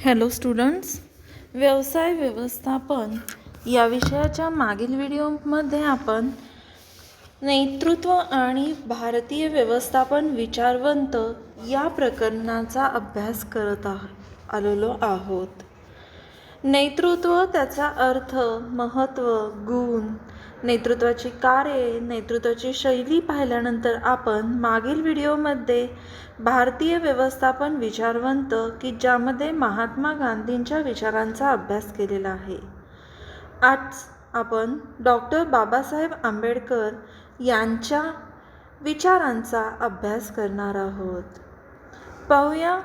Hello students, व्यवसाय व्यवस्थापन या विषयाच्या मागील व्हिडिओमध्ये आपण नेतृत्व आणि भारतीय व्यवस्थापन विचारवंत या प्रकरणाचा अभ्यास करत आलेलो आहोत. नेतृत्व, त्याचा अर्थ, महत्त्व, गुण, नेतृत्वाची कार्ये, नेतृत्वाची शैली पाहिल्यानंतर आपण मागील व्हिडिओमध्ये भारतीय व्यवस्थापन विचारवंत की ज्यामध्ये महात्मा गांधींच्या विचारांचा अभ्यास केलेला आहे. आज आपण डॉक्टर बाबासाहेब आंबेडकर यांच्या विचारांचा अभ्यास करणार आहोत. पाहूया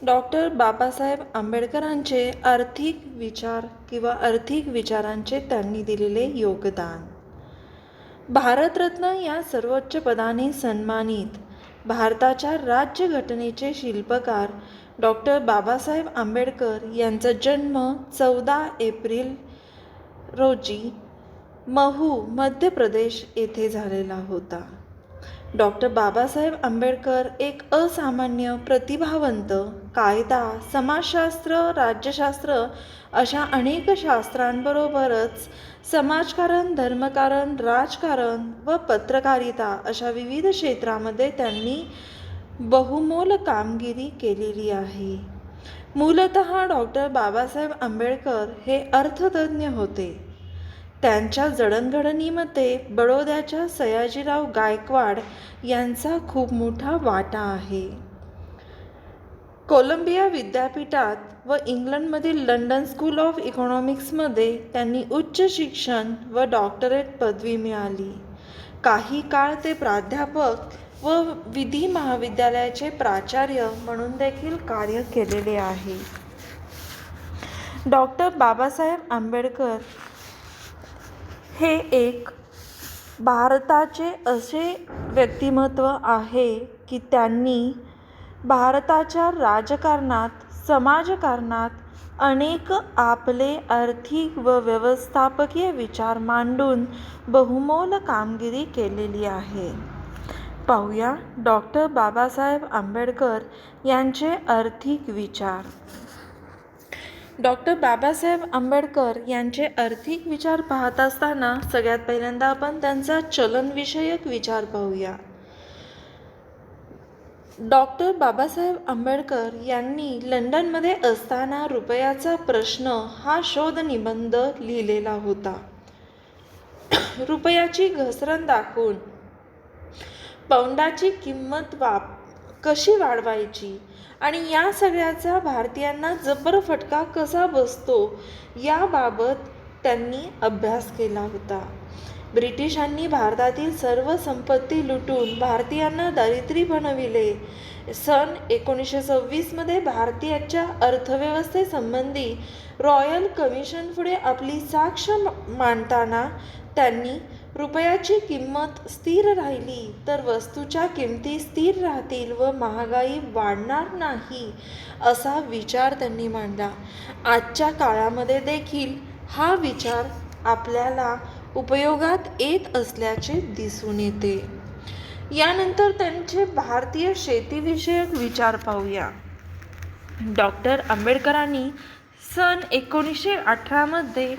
डॉक्टर बाबासाहेब आंबेडकरांचे आर्थिक विचार किंवा आर्थिक विचारांचे त्यांनी दिलेले योगदान. भारतरत्न या सर्वोच्च पदाने सन्मानित भारताच्या राज्यघटनेचे शिल्पकार डॉक्टर बाबासाहेब आंबेडकर यांचा जन्म 14 एप्रिल रोजी महू, मध्य प्रदेश येथे झालेला होता. डॉक्टर बाबासाहेब आंबेडकर एक असामान्य प्रतिभावंत, कायदा, समाजशास्त्र, राज्यशास्त्र अशा अनेक शास्त्रांबरोबरच समाजकारण, धर्मकारण, राजकारण व पत्रकारिता अशा विविध क्षेत्रामध्ये त्यांनी बहुमोल कामगिरी केलेली आहे. मूलतः डॉक्टर बाबासाहेब आंबेडकर हे अर्थतज्ज्ञ होते. त्यांच्या जडणघडणीमध्ये बडोद्याच्या सयाजीराव गायकवाड यांचा खूप मोठा वाटा आहे. कोलंबिया विद्यापीठात व इंग्लंडमधील लंडन स्कूल ऑफ इकॉनॉमिक्समध्ये त्यांनी उच्च शिक्षण व डॉक्टरेट पदवी मिळाली. काही काळ ते प्राध्यापक व विधी महाविद्यालयाचे प्राचार्य म्हणून देखील कार्य केलेले आहे. डॉक्टर बाबासाहेब आंबेडकर हे एक भारताचे असे व्यक्तिमत्व आहे की त्यांनी भारताच्या राजकारणात, समाजकारणात अनेक आपले आर्थिक व व्यवस्थापकीय विचार मांडून बहुमोल कामगिरी केलेली आहे. पाहूया डॉक्टर बाबासाहेब आंबेडकर यांचे आर्थिक विचार. डॉक्टर बाबासाहेब आंबेडकर यांचे आर्थिक विचार पाहत असताना सगळ्यात पहिल्यांदा आपण त्यांचा चलनविषयक विचार पाहूया. डॉक्टर बाबासाहेब आंबेडकर यांनी लंडनमध्ये असताना रुपयाचा प्रश्न हा शोध निबंध लिहिलेला होता. रुपयाची घसरण दाखवून पौंडाची किंमत कशी वाढवायची आणि या सगळ्याचा भारतीयांना जबर फटका कसा बसतो याबाबत त्यांनी अभ्यास केला होता. ब्रिटिशांनी भारतातील सर्व संपत्ती लुटून भारतीयांना दारिद्र्य बनविले. सन 1926 मध्ये भारताच्या अर्थव्यवस्थेसंबंधी रॉयल कमिशनपुढे आपली साक्ष मांडताना त्यांनी रुपयाची किंमत स्थिर राहिली तर वस्तूच्या किमती स्थिर राहतील व महागाई वाढणार नाही असा विचार त्यांनी मांडला. आजच्या काळामध्ये देखील हा विचार आपल्याला उपयोगात येत असल्याचे दिसून येते. यानंतर त्यांचे भारतीय शेतीविषयक विचार पाहूया. डॉक्टर आंबेडकरांनी सन 1918 मध्ये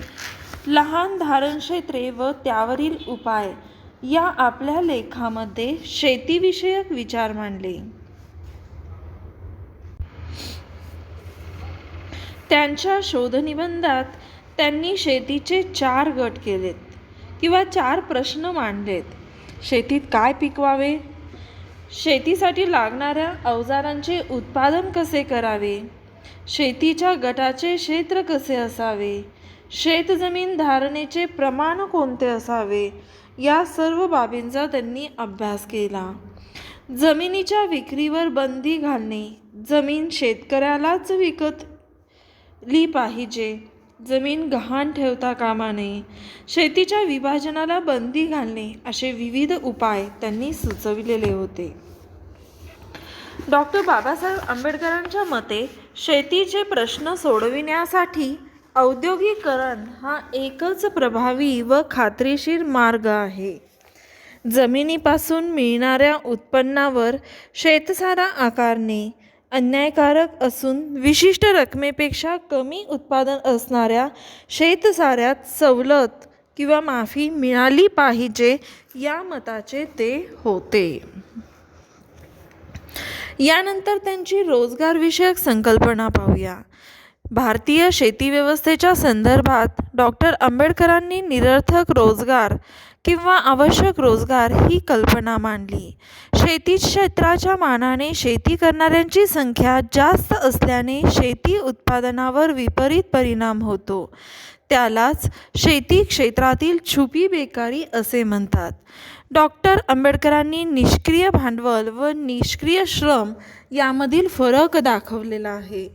लहान धारणक्षेत्रे व त्यावरील उपाय या आपल्या लेखामध्ये शेतीविषयक विचार मांडले. त्यांच्या शोधनिबंधात त्यांनी शेतीचे 4 गट केलेत किंवा 4 प्रश्न मांडलेत. शेतीत काय पिकवावे, शेतीसाठी लागणाऱ्या अवजारांचे उत्पादन कसे करावे, शेतीच्या गटाचे क्षेत्र कसे असावे, शेतजमीन धारणेचे प्रमाण कोणते असावे या सर्व बाबींचा त्यांनी अभ्यास केला. जमिनीच्या विक्रीवर बंदी घालणे, जमीन शेतकऱ्यालाच विकली पाहिजे, जमीन गहाण ठेवता कामा नये, शेतीच्या विभाजनाला बंदी घालणे असे विविध उपाय त्यांनी सुचविलेले होते. डॉक्टर बाबासाहेब आंबेडकरांच्या मते शेतीचे प्रश्न सोडविण्यासाठी औद्योगिकरण हा एकच प्रभावी व खात्रीशीर मार्ग आहे. जमिनीपासून मिळणाऱ्या उत्पन्नावर शेतसारा आकारणे, अन्यायकारक असून विशिष्ट रकमेपेक्षा कमी उत्पादन असणाऱ्या शेतसाऱ्यात सवलत किंवा माफी मिळाली पाहिजे या मताचे ते होते. यानंतर त्यांची रोजगारविषयक संकल्पना पाहूया. भारतीय शेती व्यवस्थेच्या संदर्भात डॉक्टर आंबेडकरांनी निरर्थक रोजगार किंवा आवश्यक रोजगार ही कल्पना मांडली. शेती क्षेत्राच्या मानाने शेती करणाऱ्यांची संख्या जास्त असल्याने शेती उत्पादनावर विपरीत परिणाम होतो. त्यालाच शेती क्षेत्रातील छुपी बेकारी असे म्हणतात. डॉक्टर आंबेडकरांनी निष्क्रिय भांडवल व निष्क्रिय श्रम यामधील फरक दाखवलेला आहे.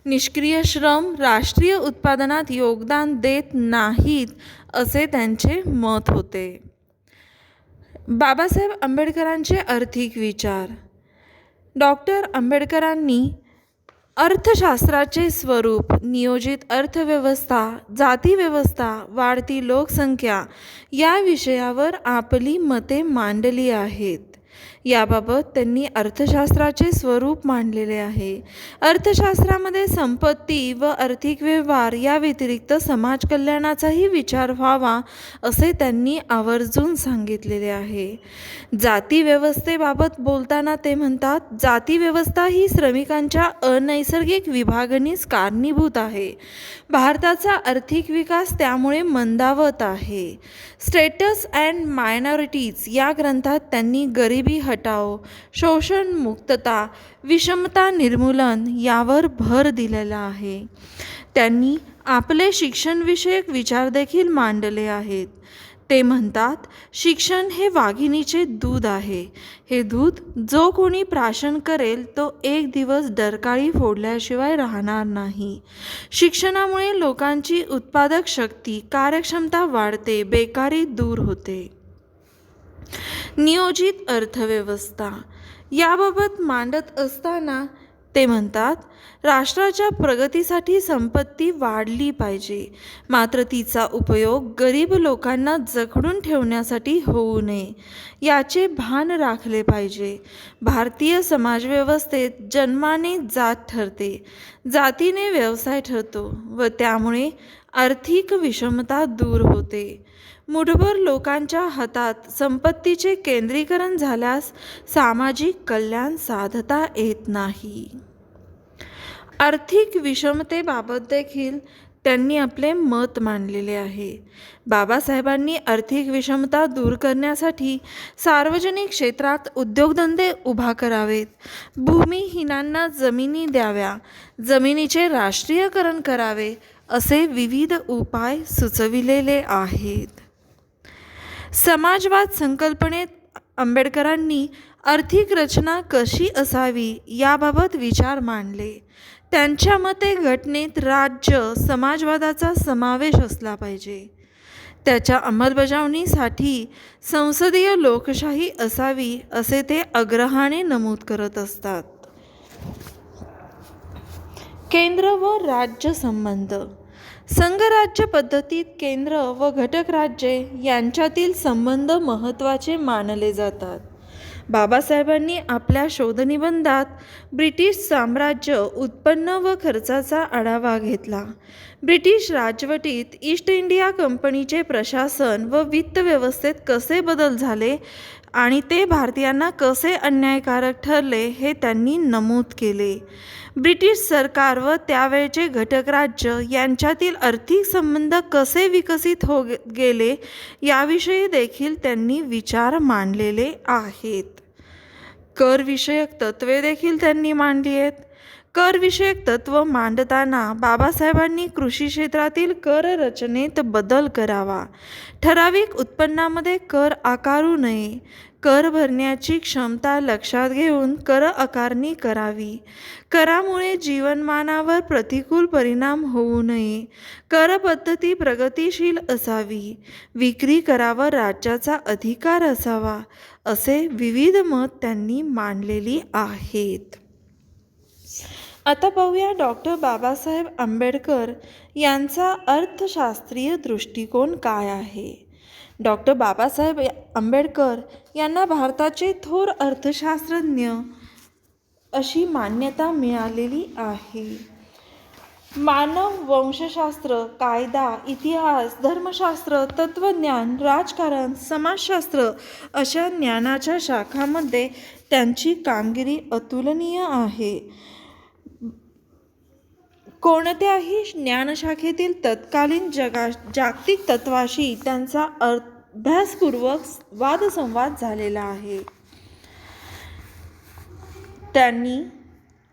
निष्क्रिय श्रम राष्ट्रीय उत्पादनात योगदान देत नाहीत असे त्यांचे मत होते. बाबासाहेब आंबेडकरांचे आर्थिक विचार. डॉक्टर आंबेडकरांनी अर्थशास्त्राचे स्वरूप, नियोजित अर्थव्यवस्था, जातीव्यवस्था, वाढती लोकसंख्या या विषयावर आपली मते मांडली आहेत. याबाबत त्यांनी अर्थशास्त्राचे स्वरूप मांडलेले आहे. अर्थशास्त्रामध्ये संपत्ती व आर्थिक व्यवहार या व्यतिरिक्त समाज कल्याणाचाही विचार व्हावा असे त्यांनी आवर्जून सांगितलेले आहे. जाती व्यवस्थेबाबत बोलताना ते म्हणतात, जाती व्यवस्था ही श्रमिकांच्या अनैसर्गिक विभागणीस कारणीभूत आहे. भारताचा आर्थिक विकास त्यामुळे मंदावत आहे. स्टेटस अँड मायनॉरिटीज या ग्रंथात त्यांनी गरिबी हटाओ, शोषण मुक्तता, विषमता निर्मूलन यावर भर दिलेला आहे. त्यांनी आपले शिक्षणविषयक विचार देखील मांडले आहेत. ते म्हणतात, शिक्षण हे वाघिणीचे दूध आहे. हे दूध जो कोणी प्राशन करेल तो एक दिवस डरकाळी फोडल्याशिवाय राहणार नाही. शिक्षणामुळे लोकांची उत्पादक शक्ती, कार्यक्षमता वाढते, बेकारी दूर होते. नियोजित अर्थव्यवस्था याबाबत मांडत असताना ते म्हणतात, राष्ट्राच्या प्रगतीसाठी संपत्ती वाढली पाहिजे, मात्र तिचा उपयोग गरीब लोकांना जखडून ठेवण्यासाठी होऊ नये याचे भान राखले पाहिजे. भारतीय समाजव्यवस्थेत जन्माने जात ठरते, जातीने व्यवसाय ठरतो व त्यामुळे आर्थिक विषमता दूर होते. मुठभर लोकांच्या हातात संपत्तीचे केंद्रीकरण झाल्यास सामाजिक कल्याण साधता येत नाही. आर्थिक विषमतेबाबत देखील त्यांनी आपले मत मांडलेले आहे. बाबासाहेबांनी आर्थिक विषमता दूर करण्यासाठी सार्वजनिक क्षेत्रात उद्योगधंदे उभा करावेत, भूमिहीनांना जमिनी द्याव्या, जमिनीचे राष्ट्रीयकरण करावे असे विविध उपाय सुचविलेले आहेत. समाजवाद संकल्पनेत आंबेडकरांनी आर्थिक रचना कशी असावी याबाबत विचार मांडले. त्यांच्या मते घटनेत राज्य समाजवादाचा समावेश असला पाहिजे. त्याच्या अंमलबजावणीसाठी संसदीय लोकशाही असावी असे ते आग्रहाने नमूद करत असतात. केंद्र व राज्य संबंध. संघराज्य पद्धतीत केंद्र व घटक राज्ये यांच्यातील संबंध महत्त्वाचे मानले जातात. बाबासाहेबांनी आपल्या शोधनिबंधात ब्रिटिश साम्राज्य, उत्पन्न व खर्चाचा आढावा घेतला. ब्रिटिश राजवटीत ईस्ट इंडिया कंपनीचे प्रशासन व वित्त व्यवस्थेत कसे बदल झाले आणि ते भारतीयांना कसे अन्यायकारक ठरले हे त्यांनी नमूद केले. ब्रिटिश सरकार व त्यावेळचे घटक राज्य यांच्यातील आर्थिक संबंध कसे विकसित गेले याविषयी देखील त्यांनी विचार मांडलेले आहेत. करविषयक तत्त्वे देखील त्यांनी मांडली आहेत. करविषयक तत्त्व मांडताना बाबासाहेबांनी कृषी क्षेत्रातील कर रचनेत बदल करावा, ठराविक उत्पन्नामध्ये कर आकारू नये, कर भरण्याची क्षमता लक्षात घेऊन कर आकारणी करावी, करामुळे जीवनमानावर प्रतिकूल परिणाम होऊ नये, कर पद्धती प्रगतिशील असावी, विक्री करावर राज्याचा अधिकार असावा असे विविध मत त्यांनी मांडलेली आहेत. आता पाहूया डॉक्टर बाबासाहेब आंबेडकर यांचा अर्थशास्त्रीय दृष्टिकोन काय आहे. डॉक्टर बाबासाहेब आंबेडकर यांना भारताचे थोर अर्थशास्त्रज्ञ अशी मान्यता मिळालेली आहे. मानव वंशशास्त्र, कायदा, इतिहास, धर्मशास्त्र, तत्त्वज्ञान, राजकारण, समाजशास्त्र अशा ज्ञानाच्या शाखांमध्ये त्यांची कामगिरी अतुलनीय आहे. कोणत्याही ज्ञानशाखेतील तत्कालीन जागतिक तत्त्वाशी त्यांचा अभ्यासपूर्वक वादसंवाद झालेला आहे. त्यांनी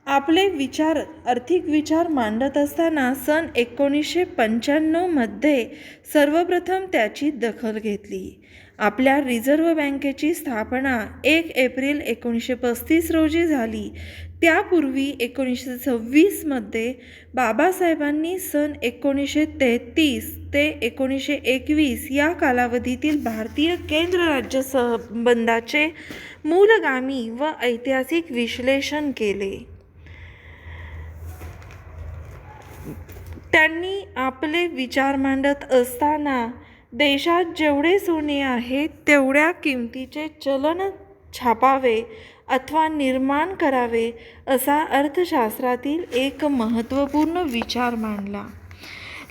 आपले आर्थिक विचार मांडत असताना सन 1995 मध्ये सर्वप्रथम त्याची दखल घेतली. आपल्या रिझर्व्ह बँकेची स्थापना 1 एप्रिल 1935 रोजी झाली. त्यापूर्वी 1926 मध्ये बाबासाहेबांनी सन 1933 ते 1921 या कालावधीतील भारतीय केंद्र राज्य संबंधाचे मूलगामी व ऐतिहासिक विश्लेषण केले. त्यांनी आपले विचार मांडत असताना देशात जेवढे सोने आहे तेवढ्या किमतीचे चलन छापावे अथवा निर्माण करावे असा अर्थशास्त्रातील एक महत्त्वपूर्ण विचार मांडला.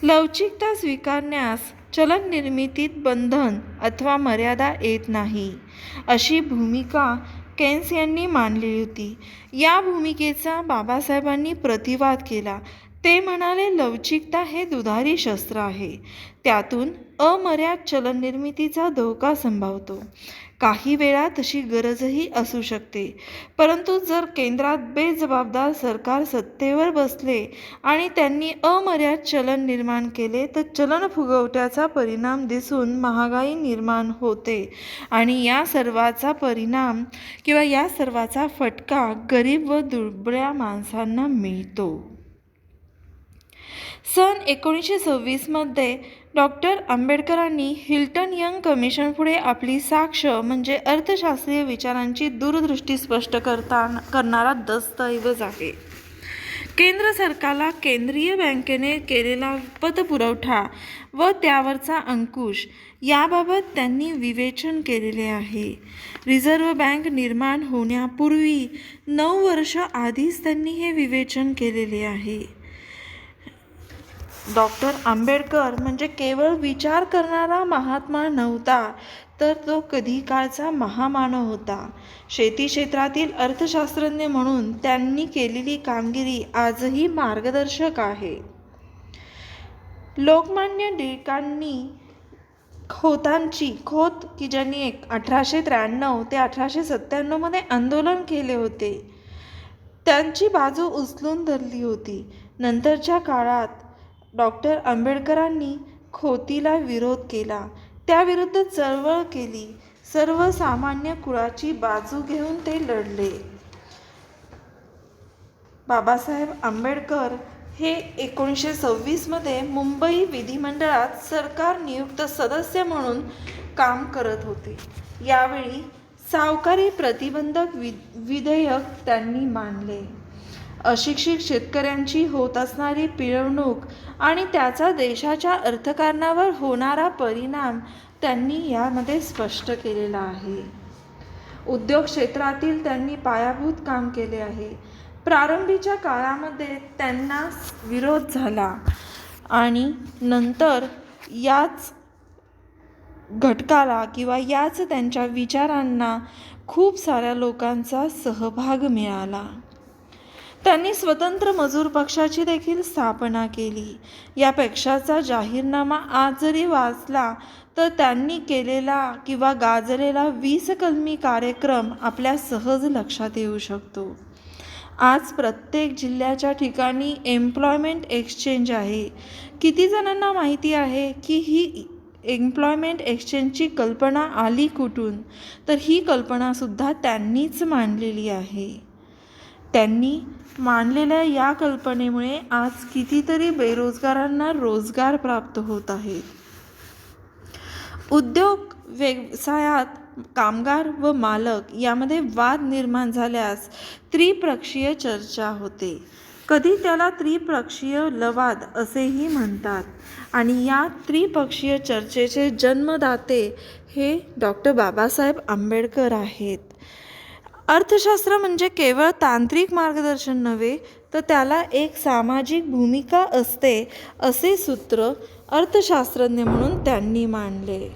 लवचिकता स्वीकारण्यास चलन निर्मितीत बंधन अथवा मर्यादा येत नाही अशी भूमिका केन्स यांनी मांडली होती. या भूमिकेचा बाबासाहेबांनी प्रतिवाद केला. ते म्हणाले, लवचिकता हे दुधारी शस्त्र आहे. त्यातून अमर्याद चलन निर्मितीचा धोका संभावतो. काही वेळा तशी गरजही असू शकते. परंतु जर केंद्रात बेजबाबदार सरकार सत्तेवर बसले आणि त्यांनी अमर्याद चलन निर्माण केले तर चलन फुगवट्याचा परिणाम दिसून महागाई निर्माण होते आणि या सर्वाचा परिणाम किंवा या सर्वाचा फटका गरीब व दुर्बळ्या माणसांना मिळतो. सन 1926 मध्ये डॉक्टर आंबेडकरांनी हिल्टन यंग कमिशनपुढे आपली साक्ष म्हणजे अर्थशास्त्रीय विचारांची दूरदृष्टी स्पष्ट करणारा दस्तऐवज आहे. केंद्र सरकारला केंद्रीय बँकेने केलेला पतपुरवठा व त्यावरचा अंकुश याबाबत त्यांनी विवेचन केलेले आहे. रिझर्व्ह बँक निर्माण होण्यापूर्वी 9 वर्ष आधीच त्यांनी हे विवेचन केलेले आहे. डॉक्टर आंबेडकर म्हणजे केवळ विचार करणारा महात्मा नव्हता, तर तो कधी काळचा महामानव होता. शेती क्षेत्रातील अर्थशास्त्रज्ञ म्हणून त्यांनी केलेली कामगिरी आजही मार्गदर्शक आहे. लोकमान्य टिळकांनी खोत की ज्यांनी 1893 ते 1897 मध्ये आंदोलन केले होते, त्यांची बाजू उचलून धरली होती. नंतरच्या काळात डॉक्टर आंबेडकरांनी खोतीला विरोध केला, त्याविरुद्ध चळवळ केली. सर्वसामान्य कुळाची बाजू घेऊन ते लढले. बाबासाहेब आंबेडकर हे 1926 मध्ये मुंबई विधिमंडळात सरकार नियुक्त सदस्य म्हणून काम करत होते. यावेळी सावकारी प्रतिबंधक विधेयक त्यांनी मांडले. अशिक्षित शेतकऱ्यांची होत असणारी पिळवणूक आणि त्याचा देशाच्या अर्थकारणावर होणारा परिणाम त्यांनी यामध्ये स्पष्ट केलेला आहे. उद्योग क्षेत्रातील त्यांनी पायाभूत काम केले आहे. प्रारंभीच्या काळामध्ये त्यांना विरोध झाला आणि नंतर याच घटकाला किंवा याच त्यांच्या विचारांना खूप साऱ्या लोकांचा सहभाग मिळाला. त्यांनी स्वतंत्र मजूर पक्षाची देखील स्थापना केली. या पक्षाचा जाहीरनामा आज जरी वाचला तर त्यांनी केलेला किंवा गाजलेला 20 कलमी कार्यक्रम आपल्या सहज लक्षात येऊ शकतो. आज प्रत्येक जिल्ह्याच्या ठिकाणी एम्प्लॉयमेंट एक्सचेंज आहे. किती जणांना माहिती आहे की ही एम्प्लॉयमेंट एक्सचेंजची कल्पना आली कुठून? तर ही कल्पनासुद्धा त्यांनीच मांडलेली आहे. त्यांनी मांडलेल्या या कल्पनेमुळे आज कितीतरी बेरोजगारांना रोजगार प्राप्त होत आहेत. उद्योग व्यवसायात कामगार व मालक यामध्ये वाद निर्माण झाल्यास त्रिपक्षीय चर्चा होते. कधी त्याला त्रिपक्षीय लवाद असेही म्हणतात आणि या त्रिपक्षीय चर्चेचे जन्मदाते हे डॉक्टर बाबासाहेब आंबेडकर आहेत. अर्थशास्त्र म्हणजे केवळ तांत्रिक मार्गदर्शन नव्हे, तर त्याला एक सामाजिक भूमिका असते, असे सूत्र अर्थशास्त्रज्ञ म्हणून त्यांनी मांडले.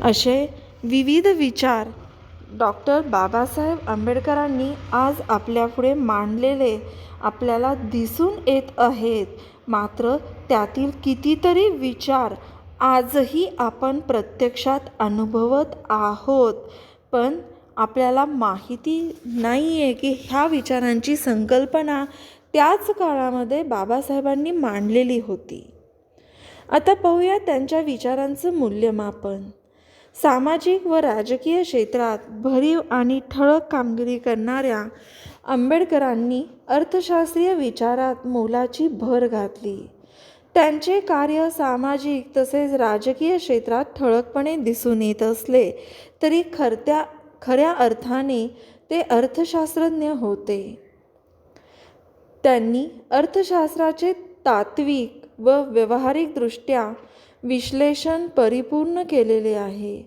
असे विविध विचार डॉक्टर बाबासाहेब आंबेडकरांनी आज आपल्यापुढे मांडलेले आपल्याला दिसून येत आहेत. मात्र त्यातील कितीतरी विचार आजही आपण प्रत्यक्षात अनुभवत आहोत, पण आपल्याला माहिती नाही आहे की ह्या विचारांची संकल्पना त्याच काळामध्ये बाबासाहेबांनी मांडलेली होती. आता पाहूया त्यांच्या विचारांचं मूल्यमापन. सामाजिक व राजकीय क्षेत्रात भरीव आणि ठळक कामगिरी करणाऱ्या आंबेडकरांनी अर्थशास्त्रीय विचारात मोलाची भर घातली. त्यांचे कार्य सामाजिक तसेच राजकीय क्षेत्रात ठळकपणे दिसून येत असले तरी खऱ्या अर्थाने ते अर्थशास्त्रज्ञ होते. त्यांनी अर्थशास्त्राचे तात्विक व व्यावहारिकदृष्ट्या विश्लेषण परिपूर्ण केलेले आहे.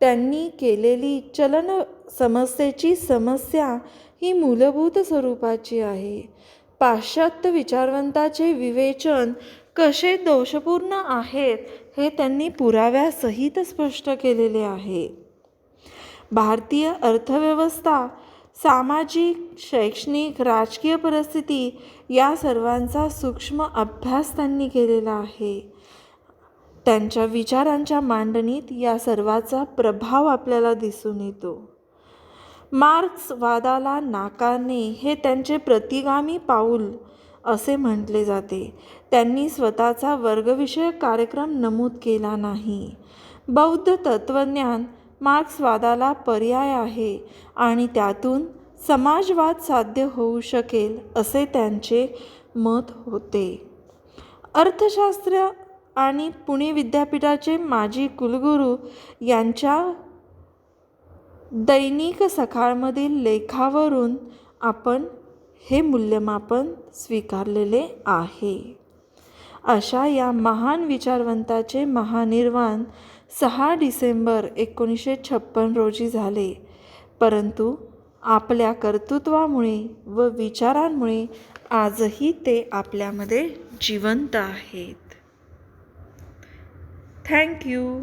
त्यांनी केलेली चलन समस्येची समस्या ही मूलभूत स्वरूपाची आहे. पाश्चात्य विचारवंताचे विवेचन कसे दोषपूर्ण आहेत हे त्यांनी पुराव्यासहित स्पष्ट केलेले आहे. भारतीय अर्थव्यवस्था, सामाजिक, शैक्षणिक, राजकीय परिस्थिती या सर्वांचा सूक्ष्म अभ्यास त्यांनी केलेला आहे. त्यांच्या विचारांच्या मांडणीत या सर्वाचा प्रभाव आपल्याला दिसून येतो. मार्क्सवादाला नाकारणे हे त्यांचे प्रतिगामी पाऊल असे म्हटले जाते. त्यांनी स्वतःचा वर्गविषयक कार्यक्रम नमूद केला नाही. बौद्ध तत्त्वज्ञान मार्क्सवादाला पर्याय आहे आणि त्यातून समाजवाद साध्य होऊ शकेल असे त्यांचे मत होते. अर्थशास्त्र आणि पुणे विद्यापीठाचे माजी कुलगुरू यांच्या दैनिक सकाळमधील लेखावरून आपण हे मूल्यमापन स्वीकारलेले आहे. अशा या महान विचारवंताचे महानिर्वाण 6 डिसेंबर 1956 रोजी झाले, परंतु आपल्या कर्तृत्वामुळे व विचारांमुळे आजही ते आपल्यामध्ये जिवंत आहेत. Thank you.